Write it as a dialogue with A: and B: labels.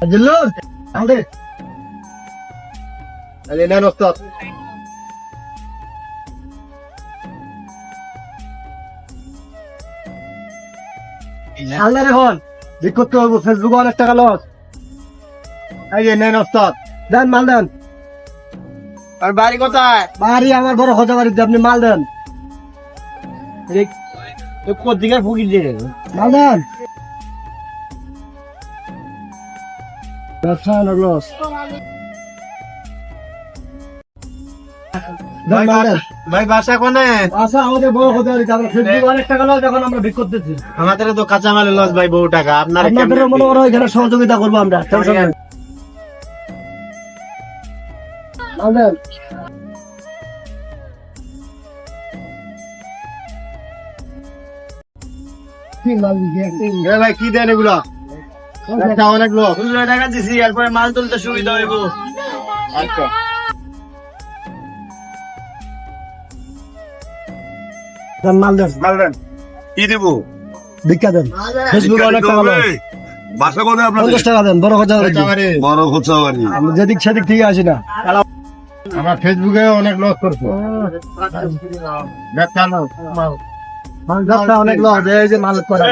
A: Ajilur, ande. Ali nan ustad. Allah রে হন বিকট করব ফেসবুকে অনেক টাকা লস এই যে নেন ওস্তাদ দেন মাল দেন
B: আর বাড়ি কোথায়?
A: বাড়ি আমার বড় খোঁজা বাড়িতে আপনি মাল দেন
B: কোন দিকে ফুকি দিয়ে
A: মাল দেন ব্যবসা অনেক লস দেন মাল দেন
B: ভাই বাসা কোনে?
A: আচ্ছা আমাদের বড় খোঁজা বাড়িতে আমরা ফেসবুকে অনেক টাকা লস এখন আমরা বিক্রি করতেছি
B: আমাদের তো কাঁচা মালের লস ভাই বহু টাকা। আপনার
A: আপনাদের মনে করো এখানে সহযোগিতা করবো আমরা টেনশন নেই মাল দেন
B: ভাই কি দেন এগুলা?
A: একটা অনেক লোক
B: 15 টাকা দিছি, এরপরে মাল তুলতে সুবিধা হইব।
A: আচ্ছা দেন মাল দেন
C: মালবেন কি দিব?
A: ভিক্ষা দেন ফেসবুকে অনেক টাকা লস
C: বাসা কোথায় আপনাদের?
A: 50 টাকা দেন বড় খোঁজা বাড়িতে
C: বড় খোঁচাবাড়ি।
A: আমরা যেদিক সেদিক থেকে আসি না
B: আমার ফেসবুকে অনেক লস করছে।
A: ব্যবসা অনেক লস এই যে মাল করে